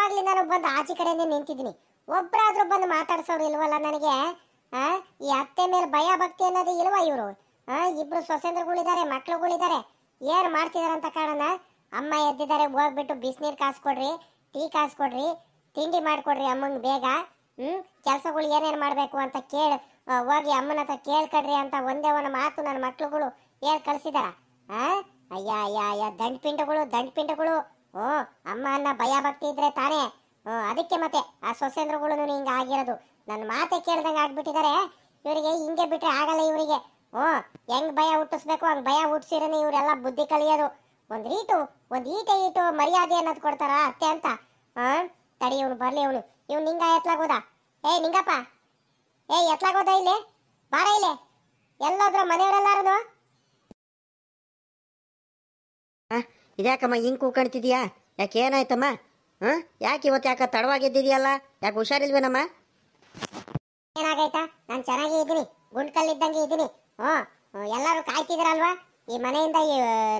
ಅವಾಗ್ಲಿಂದ ಬಂದು ಆಚೆ ಕಡೆನೇ ನಿಂತಿದ್ದೀನಿ. ಒಬ್ರಾದ್ರೂ ಬಂದು ಮಾತಾಡ್ಸೋರು ಇಲ್ವಲ್ಲ ನನಗೆ. ಈ ಅತ್ತೆ ಮೇಲೆ ಭಯ ಭಕ್ತಿ ಅನ್ನೋದು ಇಲ್ವಾ ಇವರು? ಇಬ್ರು ಸೊಸೆಂದ್ರಗಳಿದ್ದಾರೆ, ಮಕ್ಳುಗಳಿದ್ದಾರೆ. ಏನ್ ಮಾಡ್ತಿದಾರಂತ ಕಾರಣ ಅಮ್ಮ ಎದ್ದಿದ್ದಾರೆ, ಹೋಗ್ಬಿಟ್ಟು ಬಿಸಿನೀರು ಕಾಸ್ಕೊಡ್ರಿ, ಟೀ ಕಾಸ್ಕೊಡ್ರಿ, ತಿಂಡಿ ಮಾಡ್ಕೊಡ್ರಿ ಅಮ್ಮಂಗೆ ಬೇಗ. ಕೆಲಸಗಳು ಏನೇನು ಮಾಡಬೇಕು ಅಂತ ಹೋಗಿ ಅಮ್ಮನ ಹತ್ರ ಕೇಳ್ಕೊಡ್ರಿ ಅಂತ ಒಂದೇ ಒಂದು ಮಾತು ನನ್ನ ಮಕ್ಳುಗಳು ಹೇಳ್ ಕಳ್ಸಿದಾರ. ಅಯ್ಯ ಅಯ್ಯ ಅಯ್ಯ, ದಂಡ್ಪಿಂಡಗಳು. ಅಮ್ಮ ಅನ್ನ ಭಯ ಭಕ್ತಿ ಇದ್ರೆ ತಾನೇ. ಅದಕ್ಕೆ ಮತ್ತೆ ಆ ಸೊಸೆಂದ್ರಗಳು ಹಿಂಗ ಆಗಿರೋದು. ನನ್ನ ಮಾತೆ ಕೇಳ್ದಂಗೆ ಆಗ್ಬಿಟ್ಟಿದ್ದಾರೆ ಇವರಿಗೆ. ಹಿಂಗೆ ಬಿಟ್ರೆ ಆಗಲ್ಲ ಇವರಿಗೆ. ಹೆಂಗ್ ಭಯ ಹುಟ್ಟಿಸ್ಬೇಕು ಹಂಗ್ ಭಯ ಹುಟ್ಟಿಸಿರನೆ ಇವರೆಲ್ಲ ಬುದ್ಧಿ ಕಲಿಯೋದು. ಒಂದ್ ಈಟೆ ಮರ್ಯಾದೆ ಅನ್ನೋದು ಕೊಡ್ತಾರ ಅತ್ತೆ ಅಂತ. ತಡಿ ಇವನು ಬರ್ಲಿ. ಇವ್ನು ನಿಂಗ ಎತ್ಲಾಗೋದ? ನಿಂಗಪ್ಪ, ಎತ್ಲಾಗೋದ? ಇಲ್ಲಿ ಬಾರ, ಇಲ್ಲಿ ಎಲ್ಲೋದ್ರ ಮನೆಯವರೆಲ್ಲಾರು? ಇದ್ಯಾಕಮ್ಮ ಹಿಂಗೆ ಕೂಕಣ್ತಿದ್ಯಾ? ಯಾಕೆ ಏನಾಯ್ತಮ್ಮ? ಯಾಕೆ ಇವತ್ತು ಯಾಕೆ ತಡವಾಗಿದ್ದಿದೆಯಲ್ಲ? ಯಾಕೆ ಹುಷಾರಿಲ್ವೇನಮ್ಮ? ಏನಾಗೈತಾ? ನಾನು ಚೆನ್ನಾಗೇ ಇದ್ದೀನಿ, ಗುಂಡ್ಕಲ್ಲಿದ್ದಂಗೆ ಇದ್ದೀನಿ. ಎಲ್ಲರೂ ಕಾಯ್ತಿದ್ರಲ್ವಾ ಈ ಮನೆಯಿಂದ.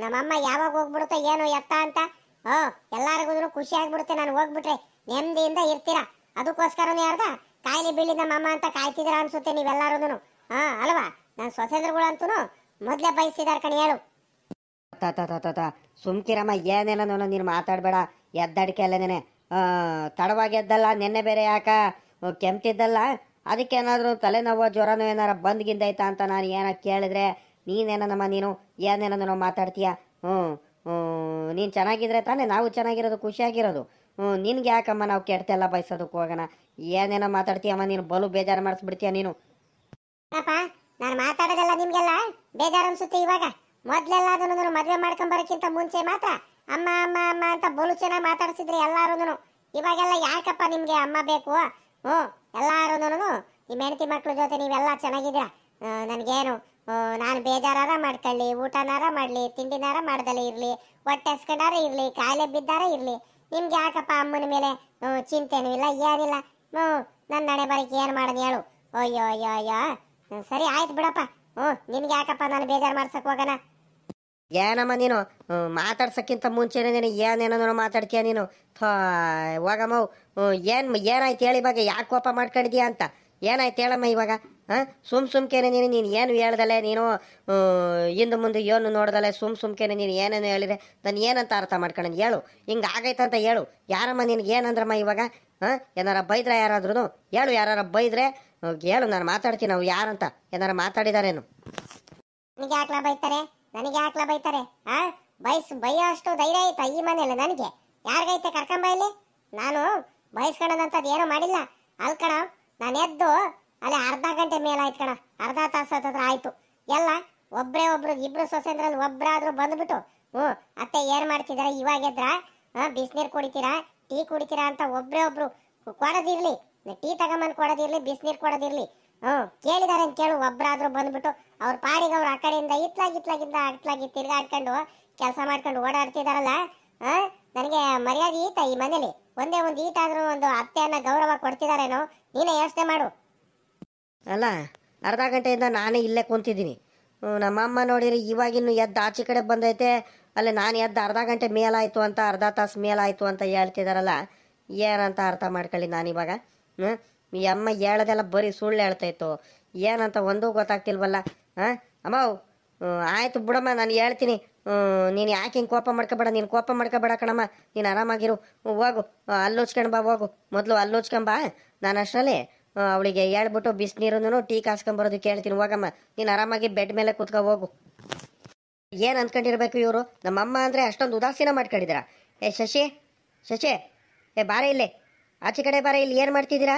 ನಮ್ಮಮ್ಮ ಯಾವಾಗ ಹೋಗ್ಬಿಡುತ್ತೋ ಏನೋ ಎತ್ತ ಅಂತ. ಎಲ್ಲಾರಿಗೂ ಖುಷಿ ಆಗ್ಬಿಡುತ್ತೆ ನಾನು ಹೋಗ್ಬಿಟ್ರೆ, ನೆಮ್ಮದಿಯಿಂದ ಇರ್ತೀರಾ. ಅದಕ್ಕೋಸ್ಕರನೇ ಯಾರ್ದ ಕಾಯಿಲೆ ಬೀಳಿದ ಮಮ್ಮ ಅಂತ ಕಾಯ್ತಿದ್ರ ಅನ್ಸುತ್ತೆ ನೀವೆಲ್ಲಾರು. ಅಲ್ವಾ? ನಾನು ಸೊಸೆಂದ್ರಗಳಂತೂ ಮೊದ್ಲೇ ಬಯಸಿದಾರ ಕಣಿ. ಹೇಳು. ಸುಮ್ಕಿರಮ್ಮ, ಏನೇನ ನೀನು ಮಾತಾಡಬೇಡ. ಎದ್ದಡಿಕೆ ಅಲ್ಲೇನೆ ತಡವಾಗಿ ಎದ್ದಲ್ಲ. ನೆನ್ನೆ ಬೇರೆ ಯಾಕ ಕೆಮ್ತಿದ್ದಲ್ಲ, ಅದಕ್ಕೇನಾದರೂ ತಲೆನೋವು ಜ್ವರನೋ ಏನಾರ ಬಂದ್ಗಿಂದೈತಾ ಅಂತ ನಾನು ಏನ ಕೇಳಿದ್ರೆ ನೀನೇನಮ್ಮ ನೀನು ಏನೇನೋ ಮಾತಾಡ್ತೀಯ. ನೀನು ಚೆನ್ನಾಗಿದ್ರೆ ತಾನೇ ನಾವು ಚೆನ್ನಾಗಿರೋದು, ಖುಷಿಯಾಗಿರೋದು. ನಿನ್ಗೆ ಯಾಕಮ್ಮ ನಾವು ಕೆಡ್ತೆಲ್ಲ ಬಯಸೋದಕ್ಕೆ ಹೋಗೋಣ? ಏನೇನೋ ಮಾತಾಡ್ತೀಯಮ್ಮ ನೀನು. ಬಲು ಬೇಜಾರು ಮಾಡಿಸ್ಬಿಡ್ತೀಯ ನೀನು. ನಾನು ಮಾತಾಡೋದಲ್ಲ ನಿಮ್ಗೆಲ್ಲ ಬೇಜಾರು ಅನ್ಸುತ್ತೆ ಇವಾಗ. ಮೊದ್ಲೆಲ್ಲ ಅದನ್ನು ಮದ್ವೆ ಮಾಡ್ಕೊಂಬರಕ್ಕಿಂತ ಮುಂಚೆ ಮಾತ್ರ ಅಮ್ಮ ಅಮ್ಮ ಅಮ್ಮ ಅಂತ ಬಲು ಚೆನ್ನಾಗಿ ಮಾತಾಡ್ಸಿದ್ರಿ ಎಲ್ಲಾರು. ಇವಾಗೆಲ್ಲ ಯಾಕಪ್ಪ ನಿಮ್ಗೆ ಅಮ್ಮ ಬೇಕು? ಎಲ್ಲಾರು ನಿಮ್ಮ ಹೆಂಡತಿ ಮಕ್ಳ ಜೊತೆ ನೀವೆಲ್ಲ ಚೆನ್ನಾಗಿದ್ದೀರಾ. ನನಗೇನು, ನಾನು ಬೇಜಾರಾರ ಮಾಡ್ಕೊಳ್ಳಿ, ಊಟನಾರ ಮಾಡಲಿ, ತಿಂಡಿನಾರ ಮಾಡ್ದಲೇ ಇರಲಿ, ಹೊಟ್ಟೆ ಹಸ್ಕೊಂಡಾರ ಇರಲಿ, ಕಾಯಿಲೆ ಬಿದ್ದಾರ ಇರಲಿ, ನಿಮ್ಗೆ ಯಾಕಪ್ಪ ಅಮ್ಮನ ಮೇಲೆ ಚಿಂತೆನೂ ಇಲ್ಲ, ಏನಿಲ್ಲ. ನನ್ನ ನಡೆ ಬರೀಕೆ ಏನು ಮಾಡೋದು ಹೇಳು? ಅಯ್ಯೋ ಅಯ್ಯೋ ಅಯ್ಯೋ, ಸರಿ ಆಯ್ತು ಬಿಡಪ್ಪ. ನಿನ್ಗೆ ಯಾಕಪ್ಪ ನಾನು ಬೇಜಾರು ಮಾಡ್ಸಕ್ ಹೋಗೋಣ? ಏನಮ್ಮ ನೀನು ಮಾತಾಡ್ಸಕ್ಕಿಂತ ಮುಂಚೆನೇ ನೀನು ಏನೇನೋ ಮಾತಾಡ್ತೀಯ ನೀನು. ಹೋಗಮ್ಮ, ಏನಾಯ್ತು ಹೇಳಿ ಇವಾಗ? ಯಾಕೆ ಕೋಪ ಮಾಡ್ಕೊಂಡಿದ್ಯಾ ಅಂತ? ಏನಾಯ್ತು ಹೇಳಮ್ಮ ಇವಾಗ? ಸುಮ್ಕೇನೆ ನೀನು ಏನು ಹೇಳ್ದಲೆ, ನೀನು ಹಿಂದೆ ಮುಂದೆ ಏನು ನೋಡ್ದಲೆ ಸುಮ್ಕೇನೆ ನೀನು ಏನೇನು ಹೇಳಿದ್ರೆ ನಾನು ಏನಂತ ಅರ್ಥ ಮಾಡ್ಕೊಂಡು ಹೇಳು. ಹಿಂಗೆ ಆಗೈತಂತ ಹೇಳು. ಯಾರಮ್ಮ ನಿನ್ಗೆ ಏನಂದ್ರಮ್ಮ ಇವಾಗ? ಏನಾರ ಬೈದ್ರೆ ಯಾರಾದ್ರೂ ಹೇಳು. ಯಾರ ಬೈದ್ರೆ ಹೇಳು, ನಾನು ಮಾತಾಡ್ತೀನಿ. ನಾವು ಯಾರಂತ ಏನಾರ ಮಾತಾಡಿದಾರೇನು? ನನಗೆ ಯಾಕ್ಲಾ ಬೈತಾರೆ? ಬೈಯೋ ಅಷ್ಟು ಧೈರ್ಯ ಐತಾ ಈ ಮನೇಲಿ ನನಗೆ? ಯಾರಿಗೈತೆ? ಕರ್ಕೊಂಬೈಲಿ. ನಾನು ಬಯಸ್ಕೊಳ್ಳೋದಂಥದ್ದು ಏನೋ ಮಾಡಿಲ್ಲ ಅಲ್ಕಣ. ನಾನು ಎದ್ದು ಅಲ್ಲಿ ಅರ್ಧ ಗಂಟೆ ಮೇಲಾಯ್ತು ಕಣ, ಅರ್ಧ ತಾಸು ಹತ್ರ ಆಯ್ತು. ಎಲ್ಲ ಒಬ್ರು ಇಬ್ರು ಸೊಸೆಂದ್ರಲ್ಲಿ ಒಬ್ರಾದ್ರೂ ಬಂದ್ಬಿಟ್ಟು ಅತ್ತೆ ಏನ್ ಮಾಡ್ತಿದಾರ ಇವಾಗ ಎದ್ರ? ಬಿಸಿನೀರು ಕುಡಿತೀರಾ, ಟೀ ಕುಡಿತೀರಾ ಅಂತ ಒಬ್ರು ಕೊಡೋದಿರ್ಲಿ, ಟೀ ತಗೊಂಬಂದು ಕೊಡೋದಿರ್ಲಿ, ಬಿಸಿನೀರು ಕೊಡೋದಿರ್ಲಿ, ಕೇಳಿದಾರೆ ಅಂತ ಕೇಳು. ಒಬ್ರಾದ್ರೂ ಬಂದ್ಬಿಟ್ಟು ಅವ್ರ ಪಾಡಿಗೆ ಅವ್ರು ಆ ಕಡೆಯಿಂದ ಅಟ್ಲಾಗಿ ತಿರ್ಗಾಡ್ಕೊಂಡು ಕೆಲಸ ಮಾಡ್ಕೊಂಡು ಓಡಾಡ್ತಿದಾರಲ್ಲ. ನನಗೆ ಮರ್ಯಾದೆ ಈತ ಈ ಮನೇಲಿ? ಒಂದೇ ಒಂದು ಈಟಾದ್ರೂ ಒಂದು ಅತ್ತೆಯನ್ನ ಗೌರವ ಕೊಡ್ತಿದಾರೇನೋ? ನೀನೇ ಯೋಚನೆ ಮಾಡು. ಅಲ್ಲ, ಅರ್ಧ ಗಂಟೆಯಿಂದ ನಾನೇ ಇಲ್ಲೇ ಕುಂತಿದ್ದೀನಿ. ನಮ್ಮಮ್ಮ ನೋಡಿರಿ ಇವಾಗಿನ್ನು ಎದ್ದು ಆಚೆ ಕಡೆ ಬಂದೈತೆ. ಅಲ್ಲೇ ನಾನು ಎದ್ದು ಅರ್ಧ ಗಂಟೆ ಮೇಲಾಯಿತು ಅಂತ, ಅರ್ಧ ತಾಸು ಮೇಲಾಯಿತು ಅಂತ ಹೇಳ್ತಿದಾರಲ್ಲ. ಏನಂತ ಅರ್ಥ ಮಾಡ್ಕೊಳ್ಳಿ ನಾನಿವಾಗ? ಈ ಅಮ್ಮ ಹೇಳೋದೆಲ್ಲ ಬರೀ ಸುಳ್ಳು ಹೇಳ್ತಾಯಿತ್ತು. ಏನಂತ ಒಂದೂ ಗೊತ್ತಾಗ್ತಿಲ್ವಲ್ಲ. ಅಮ್ಮ ಆಯಿತು ಬಿಡಮ್ಮ, ನಾನು ಹೇಳ್ತೀನಿ. ನೀನು ಯಾಕೆ ಹಿಂಗೆ ಕೋಪ ಮಾಡ್ಕೊಬೇಡ. ನೀನು ಕೋಪ ಮಾಡ್ಕೊಬೇಡ ಕಣಮ್ಮ, ನೀನು ಆರಾಮಾಗಿರು. ಹೋಗು, ಅಲ್ಲೋಚ್ಕೊಂಡು ಬಾ, ಹೋಗು ಮೊದಲು ಅಲ್ಲೋಚ್ಕೊಂಬ. ನಾನು ಅಷ್ಟರಲ್ಲಿ ಅವಳಿಗೆ ಹೇಳ್ಬಿಟ್ಟು ಬಿಸಿನೀರನ್ನು ಟೀ ಕಾಸ್ಕೊಂಬರೋದಕ್ಕೆ ಹೇಳ್ತೀನಿ. ಹೋಗಮ್ಮ, ನೀನು ಆರಾಮಾಗಿ ಬೆಡ್ ಮೇಲೆ ಕೂತ್ಕೊ ಹೋಗು. ಏನು ಅಂದ್ಕೊಂಡಿರ್ಬೇಕು ಇವರು? ನಮ್ಮಮ್ಮ ಅಂದರೆ ಅಷ್ಟೊಂದು ಉದಾಸೀನ ಮಾಡ್ಕೊಂಡಿದ್ದೀರಾ? ಶಶಿ ಬಾರ ಇಲ್ಲೇ, ಆಚೆ ಕಡೆ ಬಾರ. ಇಲ್ಲಿ ಏನು ಮಾಡ್ತಿದ್ದೀರಾ?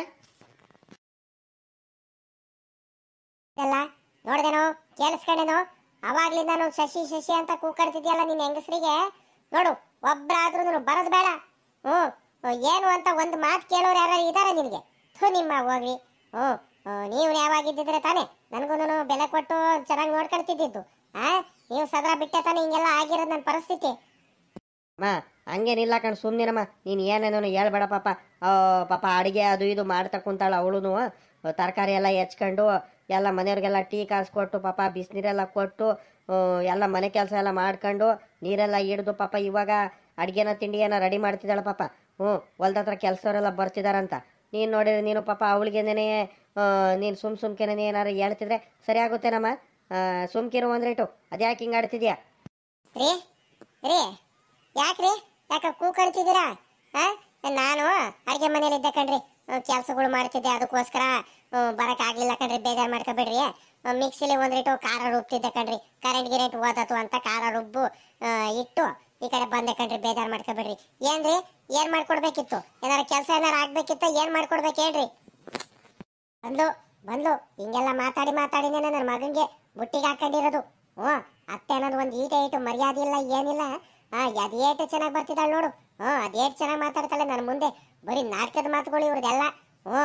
ನೋಡ್ದೇನೋ, ಕೇಳಿಸ್ಕೊಂಡೇನೋ? ಅವಾಗ್ಲಿಂದ ಶಶಿ ಅಂತ ಕೂಕಾಡ್ತಿದ್ಯಲ್ಲ ನಿನ್ನ ಹೆಂಗಸರಿಗೆ. ನೋಡು, ಒಬ್ರಾದ್ರೂ ಬರೋದು ಬೇಡ. ಏನು ಅಂತ ಒಂದು ಮಾತು ಕೇಳೋರು ಯಾರು ಇದಾರೆ ನಿನಗೆ? ನಿಮ್ಮ ಹೋಗ್ರಿ. ನೀವು ಯಾವಾಗಿದ್ದಿದ್ರೆ ತಾನೆ ನನಗೂ ಬೆಲೆ ಕೊಟ್ಟು ಚೆನ್ನಾಗಿ ನೋಡ್ಕೊಳ್ತಿದ್ದು. ನೀವು ಸದಾ ಬಿಟ್ಟೆ ತಾನೆ ಹಿಂಗೆಲ್ಲ ಆಗಿರೋದು ನನ್ನ ಪರಿಸ್ಥಿತಿ. ಹಂಗೇನಿಲ್ಲ ಕಣ್, ಸುಮ್ಮನಿರಮ್ಮ. ನೀನು ಏನೇನೋ ಹೇಳ್ಬೇಡ ಪಾಪ. ಪಾಪ ಅಡುಗೆ ಅದು ಇದು ಮಾಡ್ತಾ ಕುಂತಾಳ ಅವಳು. ತರಕಾರಿ ಎಲ್ಲ ಹೆಚ್ಕೊಂಡು ಎಲ್ಲ ಮನೆಯವ್ರಿಗೆಲ್ಲ ಟೀ ಕಾಸ್ಕೊಟ್ಟು ಪಾಪ ಬಿಸಿನೀರೆಲ್ಲ ಕೊಟ್ಟು ಎಲ್ಲ ಮನೆ ಕೆಲಸ ಎಲ್ಲ ಮಾಡ್ಕೊಂಡು ನೀರೆಲ್ಲ ಹಿಡ್ದು ಪಾಪ ಇವಾಗ ಅಡುಗೆನ ತಿಂಡಿಯೇನ ರೆಡಿ ಮಾಡ್ತಿದ್ದಾಳೆ ಪಾಪ. ಹ್ಞೂ, ಹೊಲ್ದ ಹತ್ರ ಕೆಲಸದವರೆಲ್ಲ ಬರ್ತಿದಾರಂತ. ನೀನು ನೋಡಿದ್ರೆ ನೀನು ಪಾಪ ಅವಳಿಗೆನೇ ನೀನು ಸುಮ್ಕೆನೇ ಏನಾರು ಹೇಳ್ತಿದ್ರೆ ಸರಿ ಆಗುತ್ತೇನಮ್ಮ? ಸುಮ್ಕಿರು ಒಂದ್ರೇಟು. ಅದ್ಯಾಕೆ ಹಿಂಗೆ ಆಡ್ತಿದ್ಯಾ? ರೀ ರೀ ಯಾಕ್ರಿ ಕೂಕಳ್ತಿದ್ದೀರಾ? ನಾನು ಅಡುಗೆ ಮನೇಲಿ ಇದ್ದೆ ಕಣ್ರಿ, ಕೆಲಸಗಳು ಮಾಡ್ತಿದ್ದೆ, ಅದಕ್ಕೋಸ್ಕರ ಬರೋಕ್ಕಾಗಲಿಲ್ಲ ಕಣ್ರಿ, ಬೇಜಾರು ಮಾಡ್ಕೊಬೇಡ್ರಿ. ಮಿಕ್ಸಿಲಿ ಒಂದ್ರಿಟ್ಟು ಖಾರ ರುಬ್ತಿದ್ದೆ ಕಣ್ರಿ, ಕರೆಂಟ್ ಗಿರೆಂಟ್ ಓದತ್ತು ಅಂತ ಖಾರ ರುಬ್ಬು ಇಟ್ಟು ಈ ಕಡೆ ಬಂದೆ ಕಣ್ರಿ, ಬೇಜಾರು ಮಾಡ್ಕೊಬೇಡ್ರಿ. ಏನ್ರಿ ಏನು ಮಾಡ್ಕೊಡ್ಬೇಕಿತ್ತು? ಏನಾರು ಕೆಲಸ ಏನಾರು ಆಗ್ಬೇಕಿತ್ತ? ಏನು ಮಾಡ್ಕೊಡ್ಬೇಕು ಹೇಳ್ರಿ? ಬಂದು ಹಿಂಗೆಲ್ಲ ಮಾತಾಡಿನೇ ನನ್ನ ಮಗನಿಗೆ ಬುಟ್ಟಿಗೆ ಹಾಕೊಂಡಿರೋದು. ಹ್ಞೂ, ಅತ್ತೆ ಅನ್ನೋದು ಒಂದು ಈಟು ಮರ್ಯಾದೆ ಇಲ್ಲ, ಏನಿಲ್ಲ. ಅದೇಟು ಚೆನ್ನಾಗಿ ಬರ್ತಿದ್ದಾಳೆ ನೋಡು. ಅದೇಟು ಚೆನ್ನಾಗಿ ಮಾತಾಡ್ತಾಳೆ ನನ್ನ ಮುಂದೆ. ಬರೀ ನಾಟಕದ ಮಾತುಗಳು ಇವ್ರದೆಲ್ಲ. ಹ್ಞೂ.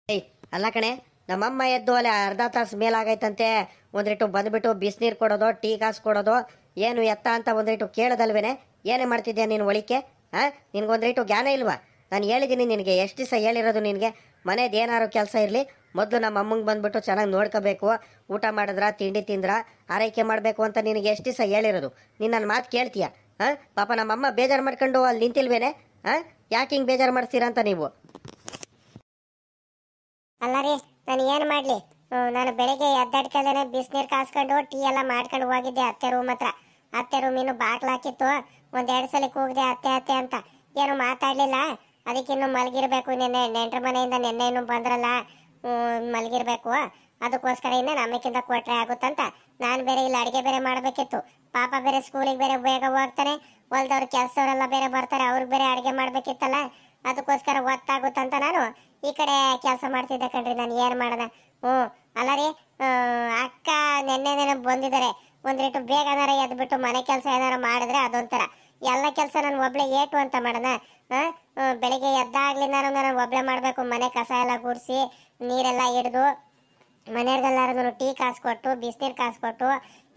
ಏಯ್ ಅಲ್ಲ ಕಣೆ, ನಮ್ಮಮ್ಮ ಎದ್ದು ಅಲ್ಲಿ ಅರ್ಧ ತಾಸು ಮೇಲಾಗೈತಂತೆ. ಒಂದ್ರಿಟ್ಟು ಬಂದ್ಬಿಟ್ಟು ಬಿಸಿನೀರು ಕೊಡೋದು, ಟೀ ಕಾಸು ಕೊಡೋದು, ಏನು ಎತ್ತ ಅಂತ ಒಂದ್ರಿಟ್ಟು ಕೇಳೋದಲ್ವೇನೆ? ಏನೇ ಮಾಡ್ತಿದ್ಯಾ ನೀನು ಒಳಿಕೆ? ನಿನ್ಗೊಂದ್ರಿಟ್ಟು ಜ್ಞಾನ ಇಲ್ವಾ? ನಾನು ಹೇಳಿದ್ದೀನಿ ನಿನಗೆ, ಎಷ್ಟು ದಿವಸ ಹೇಳಿರೋದು ನಿನಗೆ, ಮನೇದು ಏನಾರು ಕೆಲಸ ಇರಲಿ ಮೊದಲು ನಮ್ಮ ಅಮ್ಮಂಗೆ ಬಂದ್ಬಿಟ್ಟು ಚೆನ್ನಾಗಿ ನೋಡ್ಕೋಬೇಕು, ಊಟ ಮಾಡಿದ್ರ ತಿಂಡಿ ತಿಂದ್ರ ಆರೈಕೆ ಮಾಡಬೇಕು ಅಂತ ನಿನಗೆ ಎಷ್ಟು ದಿವಸ ಹೇಳಿರೋದು? ನೀನು ನನ್ನ ಮಾತು ಕೇಳ್ತೀಯ? ಪಾಪ ನಮ್ಮಮ್ಮ ಬೇಜಾರು ಮಾಡ್ಕೊಂಡು ಅಲ್ಲಿ ನಿಂತಿಲ್ವೇನೆ? ಯಾಕೆ ಹಿಂಗೆ ಬೇಜಾರು ಮಾಡಿಸ್ತೀರಾ ಅಂತ ನೀವು? ಅಲ್ಲ ರೀ, ನಾನು ಏನು ಮಾಡಲಿ? ನಾನು ಬೆಳಗ್ಗೆ ಎದ್ದಾಡ್ಕಲ್ದೇನೆ ಬಿಸಿನೀರು ಕಾಸ್ಕೊಂಡು ಟೀ ಎಲ್ಲ ಮಾಡ್ಕೊಂಡು ಹೋಗಿದ್ದೆ ಅತ್ತೆ ರೂಮ್ ಹತ್ರ. ಅತ್ತೆ ರೂಮ್ ಇನ್ನು ಬಾಗ್ಲು ಹಾಕಿತ್ತು. ಒಂದೆರಡು ಸಲ ಕೂಗಿದೆ ಅತ್ತೆ ಅತ್ತೆ ಅಂತ, ಏನು ಮಾತಾಡಲಿಲ್ಲ. ಅದಕ್ಕಿನ್ನು ಮಲಗಿರ್ಬೇಕು. ನೆಂಟ್ರ ಮನೆಯಿಂದ ನೆನ್ನೆ ಇನ್ನೂ ಬಂದ್ರಲ್ಲ, ಮಲಗಿರ್ಬೇಕು. ಅದಕ್ಕೋಸ್ಕರ ಇನ್ನು ನಮ್ಮಕ್ಕಿಂತ ಕೊಟ್ರೆ ಆಗುತ್ತಂತ ನಾನು ಬೇರೆ ಇಲ್ಲಿ ಅಡುಗೆ ಬೇರೆ ಮಾಡಬೇಕಿತ್ತು. ಪಾಪ ಬೇರೆ ಸ್ಕೂಲಿಗೆ ಬೇರೆ ಬೇಗ ಹೋಗ್ತಾನೆ, ಹೊಲ್ದವ್ರು ಕೆಲಸದವರೆಲ್ಲ ಬೇರೆ ಬರ್ತಾರೆ, ಅವ್ರಿಗೆ ಬೇರೆ ಅಡುಗೆ ಮಾಡಬೇಕಿತ್ತಲ್ಲ. ಅದಕ್ಕೋಸ್ಕರ ಒತ್ತಾಗುತ್ತಂತ ನಾನು ಈ ಕಡೆ ಕೆಲಸ ಮಾಡ್ತಿದ್ದೆ ಕಣ್ರಿ. ನಾನು ಏನು ಮಾಡೋಣ? ಅಲ್ಲ ರೀ, ಅಕ್ಕ ನೆನ್ನೆ ಬಂದಿದ್ದಾರೆ. ಒಂದ್ರಿಟ್ಟು ಬೇಗನಾರ ಎದ್ಬಿಟ್ಟು ಮನೆ ಕೆಲಸ ಏನಾರ ಮಾಡಿದ್ರೆ ಅದೊಂಥರ. ಎಲ್ಲ ಕೆಲಸ ನಾನು ಒಬ್ಳೆ ಏಟು ಅಂತ ಮಾಡೋಣ? ಬೆಳಿಗ್ಗೆ ಎದ್ದಾಗ್ಲಿಂದ ನಾನು ಒಬ್ಳೆ ಮಾಡಬೇಕು. ಮನೆ ಕಸ ಎಲ್ಲ ಗುಡಿಸಿ ನೀರೆಲ್ಲ ಹಿಡ್ದು ಮನೆಯವ್ರಿಗೆಲ್ಲರೂ ಟೀ ಕಾಸು ಕೊಟ್ಟು ಬಿಸಿನೀರು ಕಾಸು ಕೊಟ್ಟು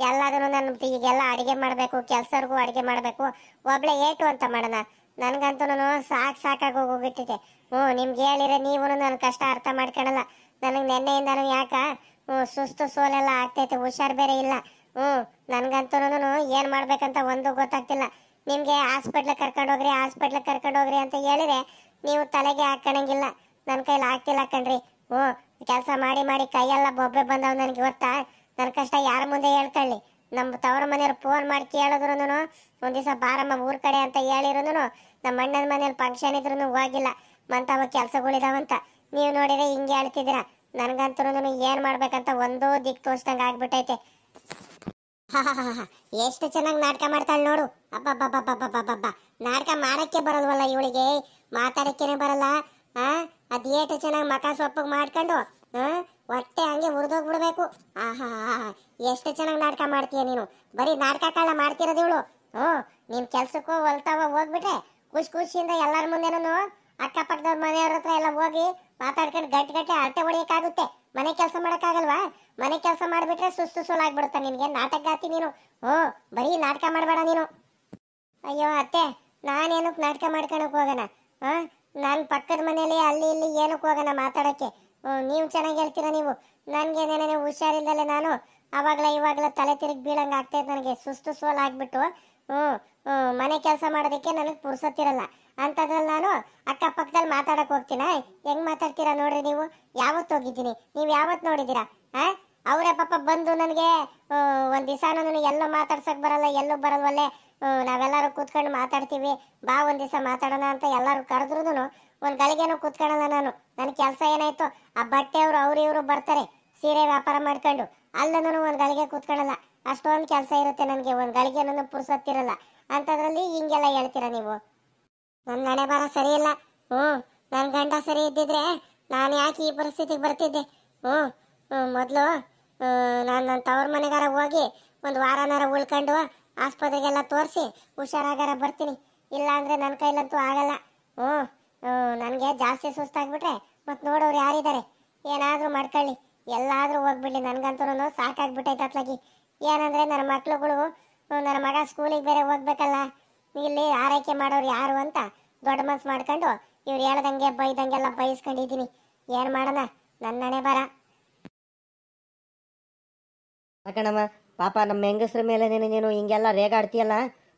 ಎಲ್ಲದನ್ನು ನಾನು ಈಗೆಲ್ಲ ಅಡುಗೆ ಮಾಡಬೇಕು, ಕೆಲಸರಿಗೂ ಅಡುಗೆ ಮಾಡಬೇಕು. ಒಬ್ಳೆ ಏಟು ಅಂತ ಮಾಡೋಣ? ನನಗಂತೂ ಸಾಕಾಗಿ ಹೋಗ್ಬಿಟ್ಟಿದೆ. ನಿಮ್ಗೆ ಹೇಳಿದ್ರೆ ನೀವು ನನ್ನ ಕಷ್ಟ ಅರ್ಥ ಮಾಡ್ಕೊಳಲ್ಲ. ನನಗೆ ನೆನ್ನೆಯಿಂದನೂ ಯಾಕ ಸುಸ್ತು ಸೋಲೆಲ್ಲ ಆಗ್ತೈತೆ, ಹುಷಾರು ಬೇರೆ ಇಲ್ಲ. ನನಗಂತೂ ಏನು ಮಾಡ್ಬೇಕಂತ ಒಂದು ಗೊತ್ತಾಗ್ತಿಲ್ಲ. ನಿಮಗೆ ಹಾಸ್ಪಿಟ್ಲಿಗೆ ಕರ್ಕೊಂಡೋಗ್ರಿ ಅಂತ ಹೇಳಿದ್ರೆ ನೀವು ತಲೆಗೆ ಹಾಕೋಣಂಗಿಲ್ಲ. ನನ್ನ ಕೈಲಿ ಆಗ್ತಿಲ್ಲ ಕಣ್ರಿ. ಕೆಲಸ ಮಾಡಿ ಕೈಯೆಲ್ಲ ಬೊಬ್ಬೆ ಬಂದವು ನನಗೆ. ಗೊತ್ತಾ ನನ್ನ ಕಷ್ಟ ಯಾರ ಮುಂದೆ ಹೇಳ್ಕೊಳ್ಳಿ? ನಮ್ಮ ತವ್ರ ಮನೆಯವ್ರು ಫೋನ್ ಮಾಡಿ ಕೇಳಿದ್ರು ಒಂದು ದಿವಸ ಬಾರಮ್ಮ ಊರ ಕಡೆ ಅಂತ ಹೇಳಿದ್ರು ನಮ್ಮ ಅಣ್ಣನ ಮನೇಲಿ ಫಂಕ್ಷನ್ ಇದ್ರು ಹೋಗಿಲ್ಲ. ಮಂತವ ಕೆಲಸಗಳಿದಾವಂತ ನೀವು ನೋಡಿದ್ರೆ ಹಿಂಗೆ ಹೇಳ್ತಿದ್ದೀರಾ. ನನಗಂತೂ ಏನು ಮಾಡ್ಬೇಕಂತ ಒಂದೋ ದಿಕ್ಕು ತೋರಿಸ್ದಂಗೆ ಆಗ್ಬಿಟ್ಟೈತೆ. ಎಷ್ಟು ಚೆನ್ನಾಗಿ ನಾಟಕ ಮಾಡ್ತಾಳೆ ನೋಡು. ಅಬ್ಬಬ್ಬಬ್ಬಬ್ಬಬ್ಬಬ್ಬ, ನಾಟಕ ಮಾಡಕ್ಕೆ ಬರಲ್ವಲ್ಲ ಇವಳಿಗೆ, ಮಾತಾಡಕ್ಕೇನೆ ಬರಲ್ಲ. ಅದೇಟು ಚೆನ್ನಾಗಿ ಮಕ ಸೊಪ್ಪಿಗೆ ಮಾಡ್ಕೊಂಡು ಹೊಟ್ಟೆ ಹಂಗೆ ಹುರಿದೋಗ್ಬಿಡ್ಬೇಕು. ಎಷ್ಟು ಚೆನ್ನಾಗಿ ನಾಟಕ ಮಾಡ್ತೀಯ ನೀನು. ಬರೀ ನಾಟಕ ಕಾಲ ಮಾಡ್ತಿರೋದು ಇವಳು. ನಿಮ್ ಕೆಲ್ಸಕ್ಕೂ ಹೊಲ್ತಾವ ಹೋಗ್ಬಿಟ್ರೆ ಖುಷಿಯಿಂದ ಎಲ್ಲರ ಮುಂದೆನೂ ಅಕ್ಕಪಕ್ಕದವ್ರ ಮನೆಯವ್ರ ಹತ್ರ ಎಲ್ಲ ಹೋಗಿ ಮಾತಾಡ್ಕೊಂಡು ಗಟ್ಟಿ ಹರಟೆ ಹೊಡಿಯಕ್ಕಾಗುತ್ತೆ. ಮನೆ ಕೆಲಸ ಮಾಡೋಕ್ಕಾಗಲ್ವಾ? ಮನೆ ಕೆಲಸ ಮಾಡಿಬಿಟ್ರೆ ಸುಸ್ತು ಸೋಲಾಗ್ಬಿಡುತ್ತಾ ನಿನಗೆ? ನಾಟಕಗಾತಿ ನೀನು. ಬರೀ ನಾಟಕ ಮಾಡಬೇಡ ನೀನು. ಅಯ್ಯೋ ಅತ್ತೆ, ನಾನೇನಕ್ಕೆ ನಾಟಕ ಮಾಡ್ಕೊಳಕ್ ಹೋಗೋಣ? ನಾನು ಪಕ್ಕದ ಮನೇಲಿ ಅಲ್ಲಿ ಇಲ್ಲಿ ಏನಕ್ಕೆ ಹೋಗೋಣ ಮಾತಾಡೋಕ್ಕೆ? ನೀವು ಚೆನ್ನಾಗಿ ಹೇಳ್ತೀರಾ ನೀವು. ನನಗೇನೇನೇ ಹುಷಾರಿಲ್ಲದೆ ನಾನು ಇವಾಗಲ ತಲೆ ತಿರುಗಿ ಬೀಳಂಗೆ ಆಗ್ತೈತೆ. ನನಗೆ ಸುಸ್ತು ಸೋಲಾಗ್ಬಿಟ್ಟು ಮನೆ ಕೆಲಸ ಮಾಡೋದಕ್ಕೆ ನನಗೆ ಪುರ್ಸೊತ್ತಿರಲ್ಲ. ಅಂಥದ್ರಲ್ಲಿ ನಾನು ಅಕ್ಕಪಕ್ಕದಲ್ಲಿ ಮಾತಾಡಕ್ಕೆ ಹೋಗ್ತೀನ? ಹೆಂಗೆ ಮಾತಾಡ್ತೀರಾ ನೋಡ್ರಿ ನೀವು. ಯಾವತ್ತು ಹೋಗಿದ್ದೀನಿ? ನೀವು ಯಾವತ್ತು ನೋಡಿದ್ದೀರಾ? ಅವರೇ ಪಾಪ ಬಂದು ನನಗೆ ಒಂದು ದಿವಸ ಎಲ್ಲೋ ಮಾತಾಡ್ಸಕ್ಕೆ ಬರಲ್ಲ, ಎಲ್ಲೂ ಬರಲ್ವಲ್ಲೇ. ನಾವೆಲ್ಲರೂ ಕೂತ್ಕೊಂಡು ಮಾತಾಡ್ತೀವಿ, ಬಾ ಒಂದು ದಿವಸ ಮಾತಾಡೋಣ ಅಂತ ಎಲ್ಲರೂ ಕರೆದ್ರೂ ಒಂದು ಗಳಿಗೆನೂ ಕೂತ್ಕೊಳ್ಳಲ್ಲ ನಾನು. ನನ್ನ ಕೆಲಸ ಏನಾಯ್ತು, ಆ ಬಟ್ಟೆಯವರು ಇವರು ಬರ್ತಾರೆ ಸೀರೆ ವ್ಯಾಪಾರ ಮಾಡ್ಕೊಂಡು, ಅಲ್ಲೂ ಒಂದು ಗಳಿಗೆ ಕೂತ್ಕೊಳ್ಳಲ್ಲ. ಅಷ್ಟೊಂದು ಕೆಲಸ ಇರುತ್ತೆ ನನಗೆ, ಒಂದು ಗಳಿಗೆನೂ ಪುರ್ಸೊತ್ತಿರಲ್ಲ. ಅಂಥದ್ರಲ್ಲಿ ಹಿಂಗೆಲ್ಲ ಹೇಳ್ತೀರಾ ನೀವು? ನನ್ನ ಹಣೆ ಬರ ಸರಿ ಇಲ್ಲ. ನನ್ನ ಗಂಡ ಸರಿ ಇದ್ದಿದ್ರೆ ನಾನು ಯಾಕೆ ಈ ಪರಿಸ್ಥಿತಿಗೆ ಬರ್ತಿದ್ದೆ? ಮೊದಲು ನಾನು ನನ್ನ ತವ್ರ ಮನೆಗಾರ ಹೋಗಿ ಒಂದು ವಾರನಾರ ಉಳ್ಕೊಂಡು ಆಸ್ಪತ್ರೆಗೆಲ್ಲ ತೋರಿಸಿ ಹುಷಾರಾಗಾರ ಬರ್ತೀನಿ. ಇಲ್ಲ ಅಂದರೆ ನನ್ನ ಕೈಲಂತೂ ಆಗಲ್ಲ. ನನಗೆ ಜಾಸ್ತಿ ಸುಸ್ತಾಗ್ಬಿಟ್ರೆ ಮತ್ತು ನೋಡೋರು ಯಾರಿದ್ದಾರೆ? ಏನಾದರೂ ಮಾಡ್ಕೊಳ್ಳಿ, ಎಲ್ಲಾದರೂ ಹೋಗ್ಬಿಡ್ಲಿ. ನನಗಂತೂ ಸಾಕಾಗ್ಬಿಟ್ಟೈತೆ ಅತ್ಲಾಗಿ. ಏನಂದರೆ ನನ್ನ ಮಕ್ಳುಗಳು, ನನ್ನ ಮಗ ಸ್ಕೂಲಿಗೆ ಬೇರೆ ಹೋಗ್ಬೇಕಲ್ಲ, ಇಲ್ಲಿ ಆರೈಕೆ ಮಾಡೋರು ಯಾರು ಅಂತ ದೊಡ್ಡ ಮನ್ಸು ಮಾಡ್ಕೊಂಡು ಇವ್ರು ಹೇಳ್ದಂಗೆ ಬೈದಂಗೆಲ್ಲ ಬೈಸ್ಕೊಂಡಿದ್ದೀನಿ. ಏನು ಮಾಡೋಣ, ನನ್ನ ಹಣೆ ಬರ. ಕಣಮ್ಮ, ಪಾಪ ನಮ್ಮ ಹೆಂಗಸ್ರ ಮೇಲೆ ನೀನು ಹಿಂಗೆಲ್ಲ ರೇಗಾಡ್ತೀಯಲ್ಲ.